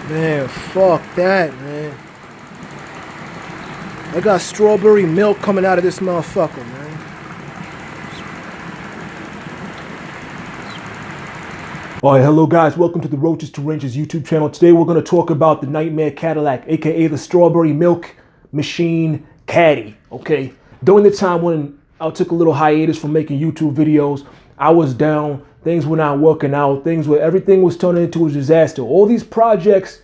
Man, fuck that, man. I got strawberry milk coming out of this motherfucker, man. Alright, hello guys, welcome to the Roaches to Ranches YouTube channel. Today we're going to talk about the Nightmare Cadillac, aka the strawberry milk machine caddy, okay? During the time when I took a little hiatus from making YouTube videos, I was down, things were not working out, everything was turning into a disaster. All these projects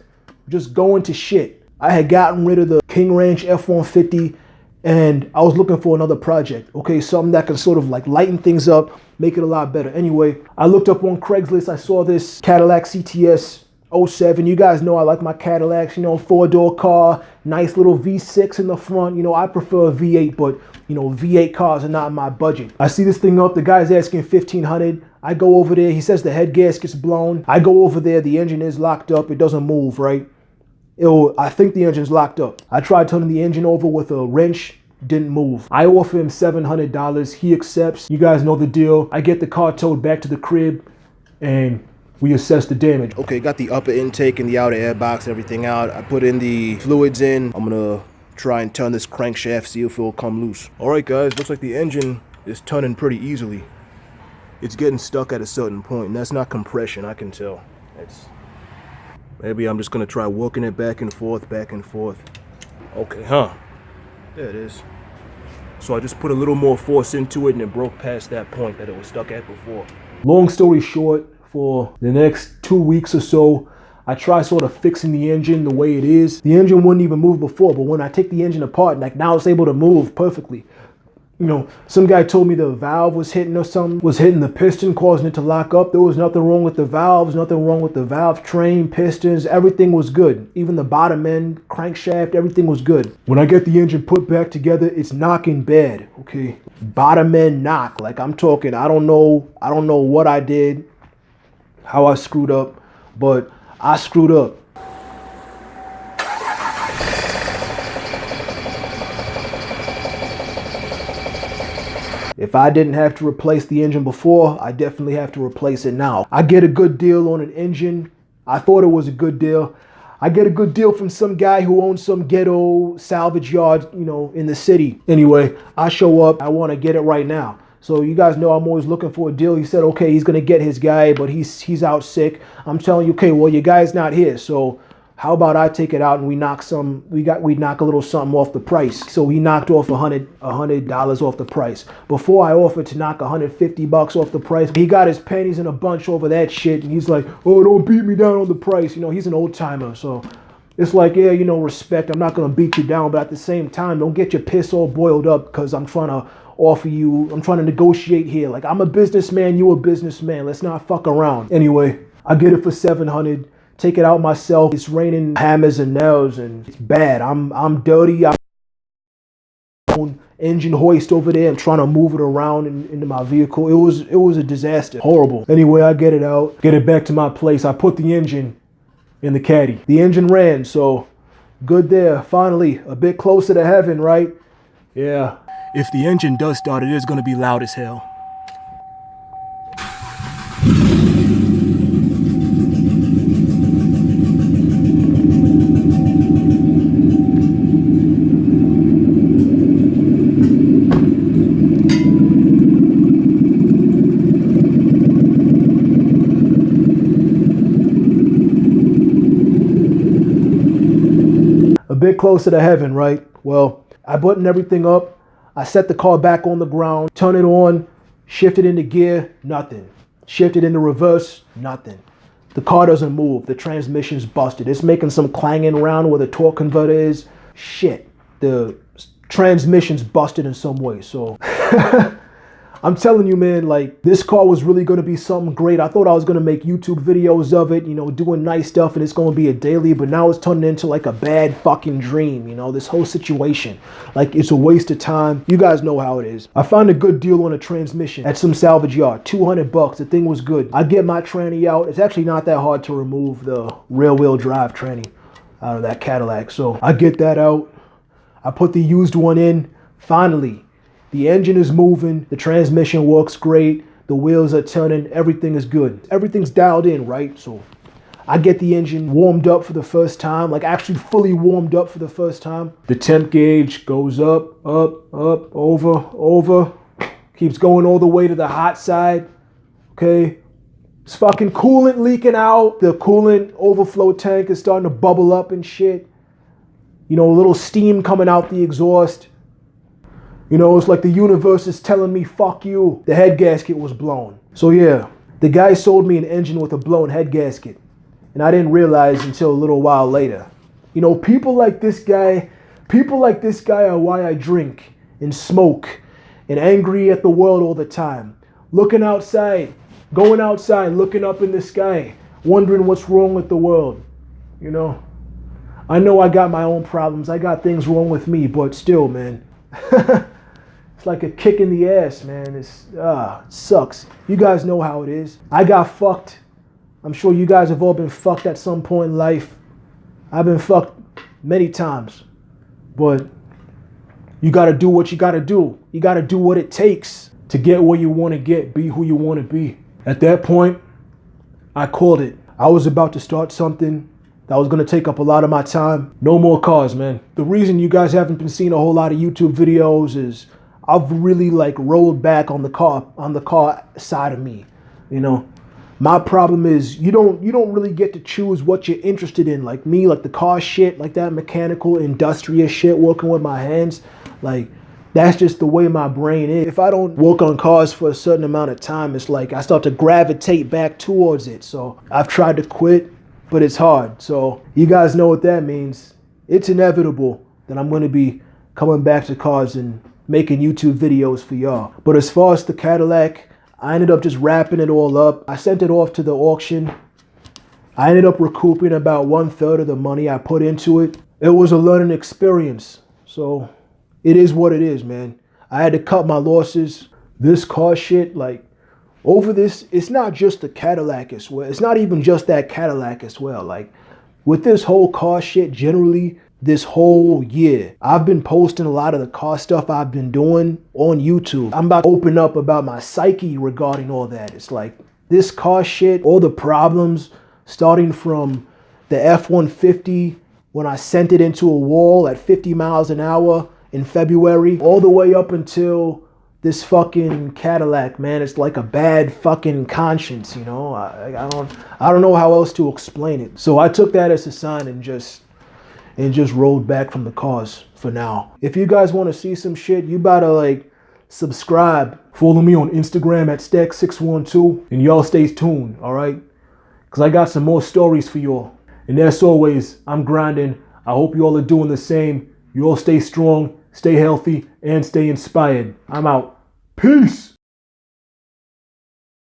just going to shit. I had gotten rid of the King Ranch F-150 and I was looking for another project, okay? Something that can sort of like lighten things up, make it a lot better. Anyway, I looked up on Craigslist, I saw this Cadillac CTS 07. You guys know I like my Cadillacs, you know, 4-door car, nice little V6 in the front. You know, I prefer a V8, but you know, V8 cars are not in my budget. I see this thing up, the guy's asking $1,500. I go over there, he says the head gasket's blown. I go over there, the engine is locked up, it doesn't move, right? I think the engine's locked up. I tried turning the engine over with a wrench, didn't move. I offer him $700, he accepts. You guys know the deal. I get the car towed back to the crib and we assess the damage. Okay, got the upper intake and the outer air box, everything out. I put in the fluids in. I'm gonna try and turn this crankshaft, see if it'll come loose. All right guys, looks like the engine is turning pretty easily. It's getting stuck at a certain point, and that's not compression, I can tell. Maybe I'm just gonna try working it back and forth, back and forth. Okay, there it is. So I just put a little more force into it and it broke past that point that it was stuck at before. Long story short, for the next 2 weeks or so, I try sort of fixing the engine the way it is. The engine wouldn't even move before, but when I take the engine apart, like now it's able to move perfectly. You know, some guy told me the valve was hitting or something, was hitting the piston, causing it to lock up. There was nothing wrong with the valves, nothing wrong with the valve train, pistons, everything was good. Even the bottom end, crankshaft, everything was good. When I get the engine put back together, it's knocking bad, okay? Bottom end knock, like I'm talking, I don't know what I did, how I screwed up, but I screwed up. If I didn't have to replace the engine before, I definitely have to replace it now. I get a good deal on an engine. I thought it was a good deal. I get a good deal from some guy who owns some ghetto salvage yard, you know, in the city. Anyway, I show up, I want to get it right now. So you guys know I'm always looking for a deal. He said, okay, he's gonna get his guy, but he's out sick. I'm telling you, okay, well, your guy's not here, so how about I take it out and we knock a little something off the price. So he knocked off $100 off the price. Before I offered to knock $150 off the price, he got his pennies in a bunch over that shit, and he's like, oh, don't beat me down on the price. You know, he's an old timer, so it's like, yeah, you know, respect. I'm not gonna beat you down, but at the same time, don't get your piss all boiled up because I'm trying to negotiate here. Like, I'm a businessman, you a businessman. Let's not fuck around. Anyway, I get it for $700. Take it out myself. It's raining hammers and nails and it's bad. I'm dirty. I'm on engine hoist over there. I'm trying to move it around into my vehicle. It was a disaster. Horrible. Anyway, I get it out, get it back to my place. I put the engine in the caddy. The engine ran, so good there. Finally, a bit closer to heaven, right? Yeah. If the engine does start, it is going to be loud as hell. A bit closer to heaven, right? Well, I buttoned everything up. I set the car back on the ground, turn it on, shift it into gear, nothing. Shift it into reverse, nothing. The car doesn't move. The transmission's busted. It's making some clanging around where the torque converter is. Shit. The transmission's busted in some way. So I'm telling you, man, like, this car was really going to be something great. I thought I was going to make YouTube videos of it, you know, doing nice stuff, and it's going to be a daily, but now it's turning into like a bad fucking dream, you know, this whole situation. Like, it's a waste of time. You guys know how it is. I found a good deal on a transmission at some salvage yard, $200. The thing was good. I get my tranny out. It's actually not that hard to remove the rear-wheel drive tranny out of that Cadillac. So I get that out. I put the used one in. Finally, the engine is moving, the transmission works great, the wheels are turning, everything is good. Everything's dialed in, right? So I get the engine warmed up for the first time, like actually fully warmed up for the first time. The temp gauge goes up, up, up, over, keeps going all the way to the hot side, okay? It's fucking coolant leaking out. The coolant overflow tank is starting to bubble up and shit. You know, a little steam coming out the exhaust. You know, it's like the universe is telling me, fuck you. The head gasket was blown. So yeah, the guy sold me an engine with a blown head gasket. And I didn't realize until a little while later. You know, people like this guy are why I drink and smoke and angry at the world all the time. Looking outside, going outside, looking up in the sky, wondering what's wrong with the world. You know, I know I got my own problems. I got things wrong with me, but still, man. It's like a kick in the ass, man. It sucks. You guys know how it is. I got fucked. I'm sure you guys have all been fucked at some point in life. I've been fucked many times. But you gotta do what you gotta do. You gotta do what it takes to get where you wanna get, be who you wanna be. At that point, I called it. I was about to start something that was gonna take up a lot of my time. No more cars, man. The reason you guys haven't been seeing a whole lot of YouTube videos is I've really like rolled back on the car side of me, you know. My problem is you don't really get to choose what you're interested in. Like me, like the car shit, like that mechanical, industrious shit, working with my hands. Like that's just the way my brain is. If I don't work on cars for a certain amount of time, it's like I start to gravitate back towards it. So I've tried to quit, but it's hard. So you guys know what that means. It's inevitable that I'm going to be coming back to cars and making YouTube videos for y'all. But as far as the Cadillac, I ended up just wrapping it all up. I sent it off to the auction. I ended up recouping about 1/3 of the money I put into it. It was a learning experience. So it is what it is, man. I had to cut my losses. This car shit, like over this, it's not just the Cadillac as well. It's not even just that Cadillac as well. Like with this whole car shit generally, this whole year, I've been posting a lot of the car stuff I've been doing on YouTube. I'm about to open up about my psyche regarding all that. It's like this car shit, all the problems, starting from the F-150 when I sent it into a wall at 50 miles an hour in February, all the way up until this fucking Cadillac, man. It's like a bad fucking conscience, you know? I don't know how else to explain it. So I took that as a sign and just rolled back from the cars for now. If you guys want to see some shit, you better like subscribe. Follow me on Instagram at Stack612 and y'all stay tuned, all right? Because I got some more stories for y'all. And as always, I'm grinding. I hope you all are doing the same. You all stay strong, stay healthy, and stay inspired. I'm out. Peace.